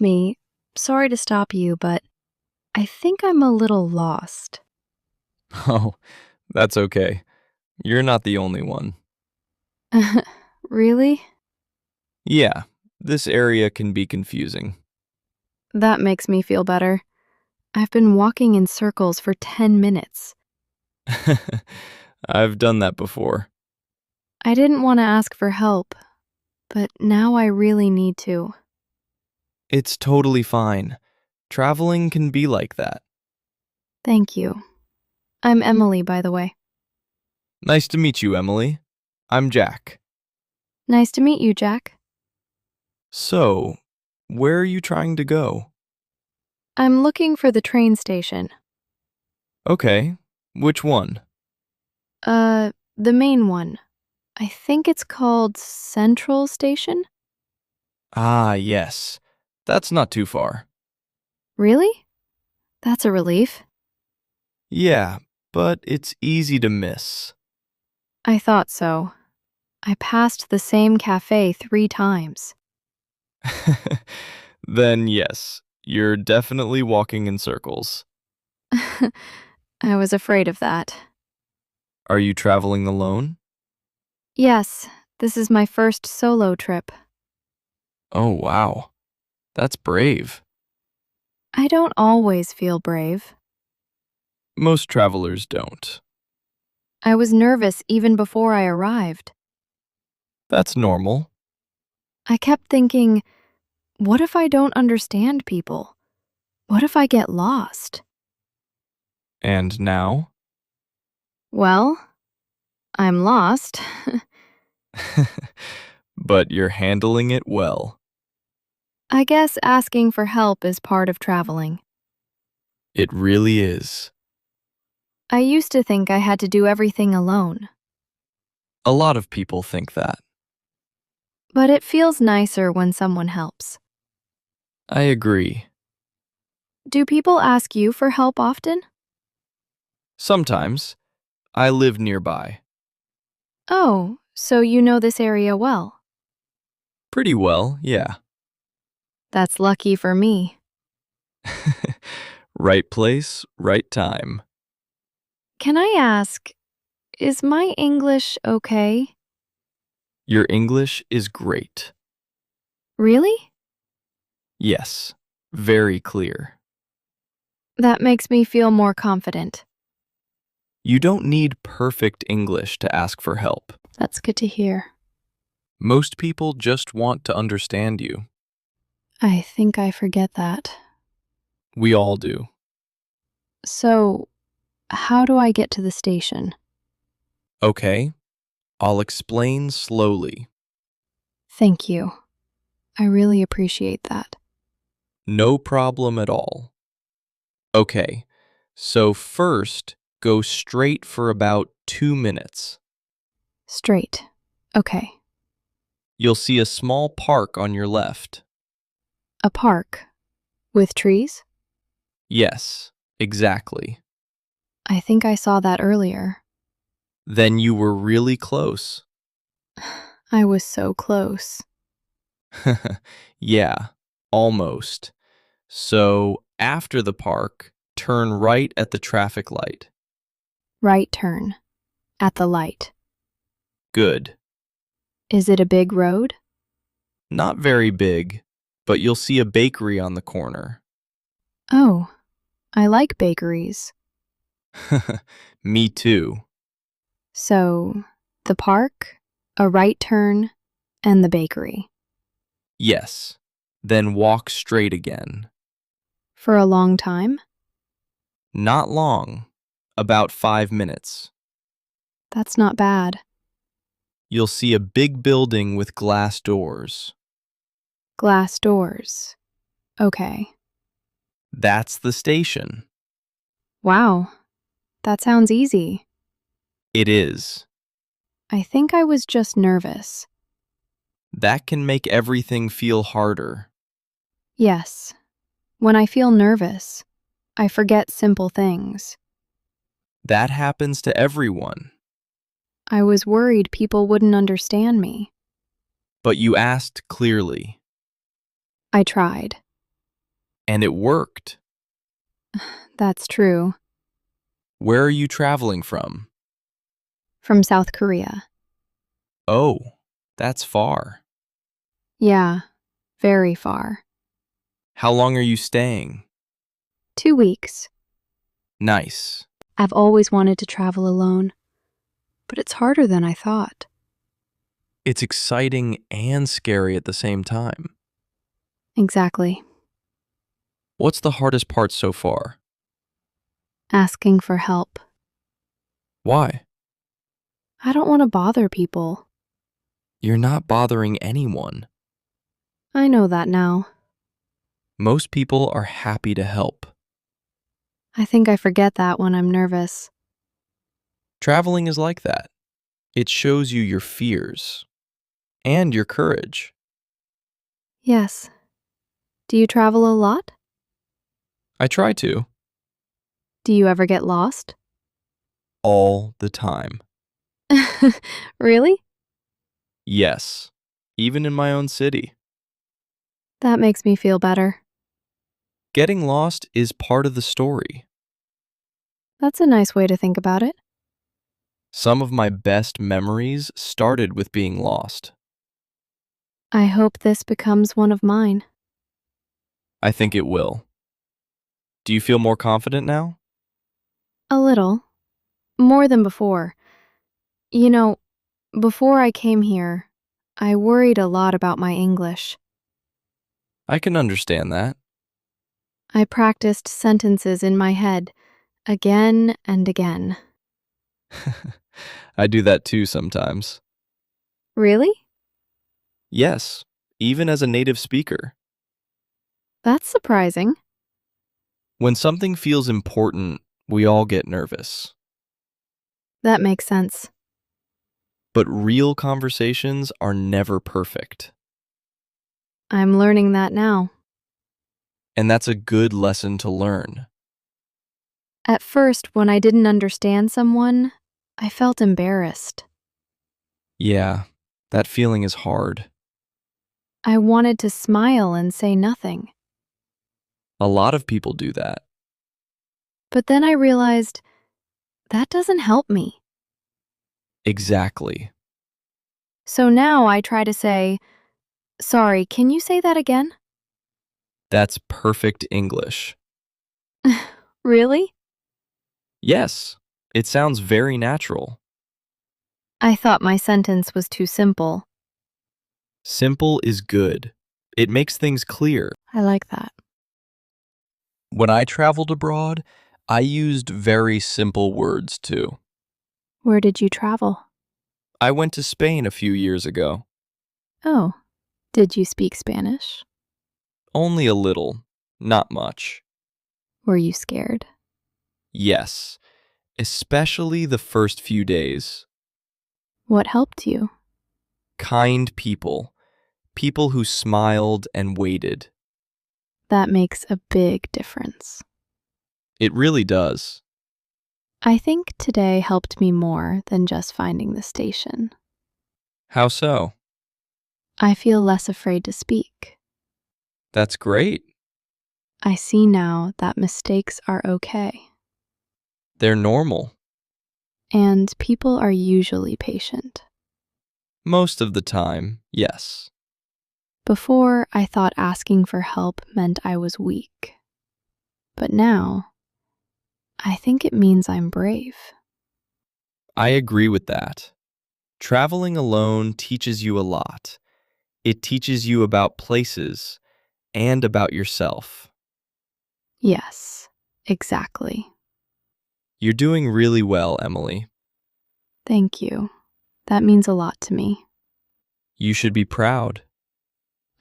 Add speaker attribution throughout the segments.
Speaker 1: me, sorry to stop you, but I think I'm a little lost.
Speaker 2: Oh, that's okay. You're not the only one.
Speaker 1: Really?
Speaker 2: Yeah, this area can be confusing.
Speaker 1: That makes me feel better. I've been walking in circles for 10 minutes.
Speaker 2: I've done that before.
Speaker 1: I didn't want to ask for help, but now I really need to.
Speaker 2: It's totally fine. Traveling can be like that.
Speaker 1: Thank you. I'm Emily, by the way.
Speaker 2: Nice to meet you, Emily. I'm Jack.
Speaker 1: Nice to meet you, Jack.
Speaker 2: So, where are you trying to go?
Speaker 1: I'm looking for the train station.
Speaker 2: Okay, which one?
Speaker 1: The main one. I think it's called Central Station?
Speaker 2: Ah, yes. That's not too far.
Speaker 1: Really? That's a relief.
Speaker 2: Yeah, but it's easy to miss.
Speaker 1: I thought so. I passed the same cafe 3 times.
Speaker 2: Then, yes, you're definitely walking in circles.
Speaker 1: I was afraid of that.
Speaker 2: Are you traveling alone?
Speaker 1: Yes, this is my first solo trip.
Speaker 2: Oh, wow. That's brave.
Speaker 1: I don't always feel brave.
Speaker 2: Most travelers don't.
Speaker 1: I was nervous even before I arrived.
Speaker 2: That's normal.
Speaker 1: I kept thinking, what if I don't understand people? What if I get lost?
Speaker 2: And now?
Speaker 1: Well, I'm lost.
Speaker 2: But you're handling it well.
Speaker 1: I guess asking for help is part of traveling.
Speaker 2: It really is.
Speaker 1: I used to think I had to do everything alone,
Speaker 2: A lot of people think that.
Speaker 1: but it feels nicer when someone helps.
Speaker 2: I agree.
Speaker 1: Do people ask you for help often?
Speaker 2: Sometimes. I live nearby.
Speaker 1: Oh, so you know this area well.
Speaker 2: Pretty well, yeah.
Speaker 1: That's lucky for me.
Speaker 2: Right place, right time.
Speaker 1: Can I ask, is my English okay?
Speaker 2: Your English is great.
Speaker 1: Really?
Speaker 2: Yes, very clear.
Speaker 1: That makes me feel more confident.
Speaker 2: You don't need perfect English to ask for help.
Speaker 1: That's good to hear.
Speaker 2: Most people just want to understand you.
Speaker 1: I think I forget that.
Speaker 2: We all do.
Speaker 1: So, how do I get to the station?
Speaker 2: Okay, I'll explain slowly.
Speaker 1: Thank you. I really appreciate that.
Speaker 2: No problem at all. Okay, so first, go straight for about 2 minutes.
Speaker 1: Straight. Okay.
Speaker 2: You'll see a small park on your left.
Speaker 1: A park. With trees?
Speaker 2: Yes, exactly.
Speaker 1: I think I saw that earlier.
Speaker 2: Then you were really close.
Speaker 1: I was so close.
Speaker 2: Yeah, almost. So, after the park, turn right at the traffic light.
Speaker 1: Right turn. At the light.
Speaker 2: Good.
Speaker 1: Is it a big road?
Speaker 2: Not very big, but you'll see a bakery on the corner.
Speaker 1: Oh, I like bakeries.
Speaker 2: Me too.
Speaker 1: So, the park, a right turn, and the bakery.
Speaker 2: Yes. Then walk straight again.
Speaker 1: For a long time?
Speaker 2: Not long. About 5 minutes.
Speaker 1: That's not bad.
Speaker 2: You'll see a big building with glass doors.
Speaker 1: Glass doors. Okay.
Speaker 2: That's the station.
Speaker 1: Wow, that sounds easy.
Speaker 2: It is.
Speaker 1: I think I was just nervous.
Speaker 2: That can make everything feel harder.
Speaker 1: Yes, when I feel nervous, I forget simple things.
Speaker 2: That happens to everyone.
Speaker 1: I was worried people wouldn't understand me.
Speaker 2: But you asked clearly.
Speaker 1: I tried.
Speaker 2: And it worked.
Speaker 1: That's true.
Speaker 2: Where are you traveling from?
Speaker 1: From South Korea.
Speaker 2: Oh, that's far.
Speaker 1: Yeah, very far.
Speaker 2: How long are you staying?
Speaker 1: 2 weeks.
Speaker 2: Nice.
Speaker 1: I've always wanted to travel alone, but it's harder than I thought.
Speaker 2: It's exciting and scary at the same time.
Speaker 1: Exactly.
Speaker 2: What's the hardest part so far?
Speaker 1: Asking for help.
Speaker 2: Why?
Speaker 1: I don't want to bother people.
Speaker 2: You're not bothering anyone.
Speaker 1: I know that now.
Speaker 2: Most people are happy to help.
Speaker 1: I think I forget that when I'm nervous.
Speaker 2: Traveling is like that. It shows you your fears and your courage.
Speaker 1: Yes. Do you travel a lot?
Speaker 2: I try to.
Speaker 1: Do you ever get lost?
Speaker 2: All the time.
Speaker 1: Really?
Speaker 2: Yes, even in my own city.
Speaker 1: That makes me feel better.
Speaker 2: Getting lost is part of the story.
Speaker 1: That's a nice way to think about it.
Speaker 2: Some of my best memories started with being lost.
Speaker 1: I hope this becomes one of mine.
Speaker 2: I think it will. Do you feel more confident now?
Speaker 1: A little. More than before. You know, before I came here, I worried a lot about my English.
Speaker 2: I can understand that.
Speaker 1: I practiced sentences in my head again and again.
Speaker 2: I do that too sometimes.
Speaker 1: Really?
Speaker 2: Yes, even as a native speaker.
Speaker 1: That's surprising.
Speaker 2: When something feels important, we all get nervous.
Speaker 1: That makes sense.
Speaker 2: But real conversations are never perfect.
Speaker 1: I'm learning that now.
Speaker 2: And that's a good lesson to learn.
Speaker 1: At first, when I didn't understand someone, I felt embarrassed.
Speaker 2: Yeah, that feeling is hard.
Speaker 1: I wanted to smile and say nothing.
Speaker 2: A lot of people do that.
Speaker 1: But then I realized that doesn't help me.
Speaker 2: Exactly.
Speaker 1: So now I try to say, "Sorry, can you say that again?"
Speaker 2: That's perfect English.
Speaker 1: Really?
Speaker 2: Yes, it sounds very natural.
Speaker 1: I thought my sentence was too simple.
Speaker 2: Simple is good. It makes things clear.
Speaker 1: I like that.
Speaker 2: When I traveled abroad, I used very simple words too.
Speaker 1: Where did you travel?
Speaker 2: I went to Spain a few years ago.
Speaker 1: Oh, did you speak Spanish?
Speaker 2: Only a little, not much.
Speaker 1: Were you scared?
Speaker 2: Yes, especially the first few days.
Speaker 1: What helped you?
Speaker 2: Kind people, people who smiled and waited.
Speaker 1: That makes a big difference.
Speaker 2: It really does.
Speaker 1: I think today helped me more than just finding the station.
Speaker 2: How so?
Speaker 1: I feel less afraid to speak.
Speaker 2: That's great.
Speaker 1: I see now that mistakes are okay,
Speaker 2: They're normal.
Speaker 1: and people are usually patient.
Speaker 2: Most of the time, yes.
Speaker 1: Before, I thought asking for help meant I was weak. But now, I think it means I'm brave.
Speaker 2: I agree with that. Traveling alone teaches you a lot. It teaches you about places and about yourself.
Speaker 1: Yes, exactly.
Speaker 2: You're doing really well, Emily.
Speaker 1: Thank you. That means a lot to me.
Speaker 2: You should be proud.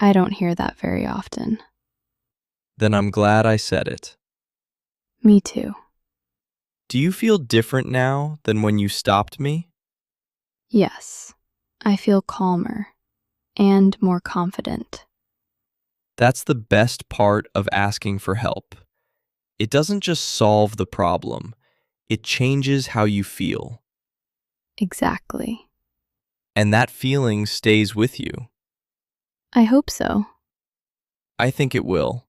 Speaker 1: I don't hear that very often.
Speaker 2: Then I'm glad I said it.
Speaker 1: Me too.
Speaker 2: Do you feel different now than when you stopped me?
Speaker 1: Yes, I feel calmer and more confident.
Speaker 2: That's the best part of asking for help. It doesn't just solve the problem, it changes how you feel.
Speaker 1: Exactly.
Speaker 2: And that feeling stays with you.
Speaker 1: I hope so.
Speaker 2: I think it will.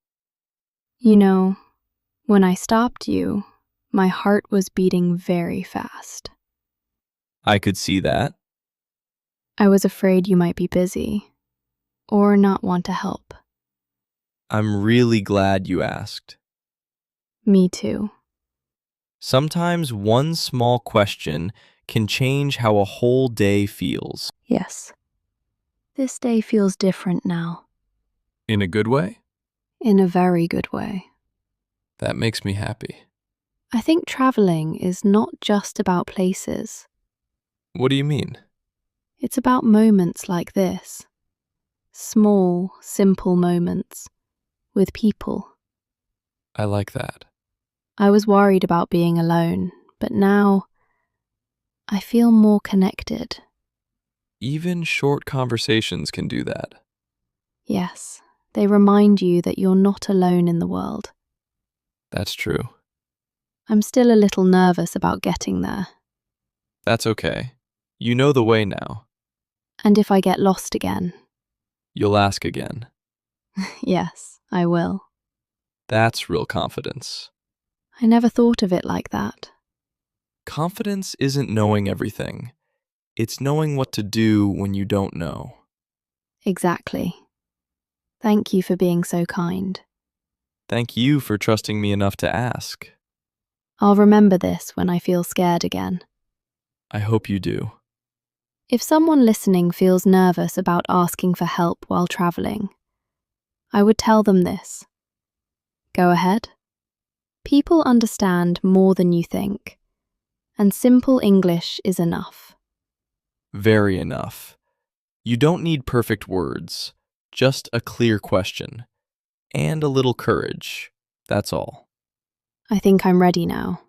Speaker 1: You know, when I stopped you, my heart was beating very fast.
Speaker 2: I could see that.
Speaker 1: I was afraid you might be busy or not want to help.
Speaker 2: I'm really glad you asked.
Speaker 1: Me too.
Speaker 2: Sometimes one small question can change how a whole day feels.
Speaker 1: Yes. This day feels different now,
Speaker 2: In a good way?
Speaker 1: in a very good way.
Speaker 2: That makes me happy.
Speaker 1: I think traveling is not just about places.
Speaker 2: What do you mean?
Speaker 1: It's about moments like this. Small, simple moments with people.
Speaker 2: I like that.
Speaker 1: I was worried about being alone, but now I feel more connected.
Speaker 2: Even short conversations can do that.
Speaker 1: Yes, they remind you that you're not alone in the world.
Speaker 2: That's true.
Speaker 1: I'm still a little nervous about getting there.
Speaker 2: That's okay. You know the way now.
Speaker 1: And if I get lost again,
Speaker 2: You'll ask again.
Speaker 1: yes, I will.
Speaker 2: That's real confidence.
Speaker 1: I never thought of it like that.
Speaker 2: Confidence isn't knowing everything. It's knowing what to do when you don't know.
Speaker 1: Exactly. Thank you for being so kind.
Speaker 2: Thank you for trusting me enough to ask.
Speaker 1: I'll remember this when I feel scared again.
Speaker 2: I hope you do.
Speaker 1: If someone listening feels nervous about asking for help while traveling, I would tell them this. Go ahead. People understand more than you think, and simple English is enough.
Speaker 2: Very enough. You don't need perfect words, just a clear question. And a little courage. That's all.
Speaker 1: I think I'm ready now.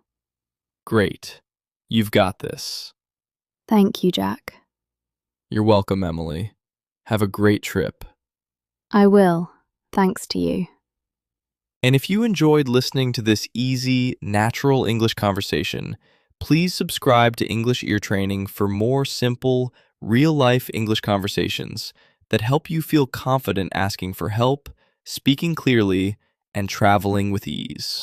Speaker 2: Great. You've got this.
Speaker 1: Thank you, Jack.
Speaker 2: You're welcome, Emily. Have a great trip.
Speaker 1: I will, thanks to you.
Speaker 2: And if you enjoyed listening to this easy, natural English conversation, please subscribe to English Ear Training for more simple, real-life English conversations that help you feel confident asking for help, speaking clearly, and traveling with ease.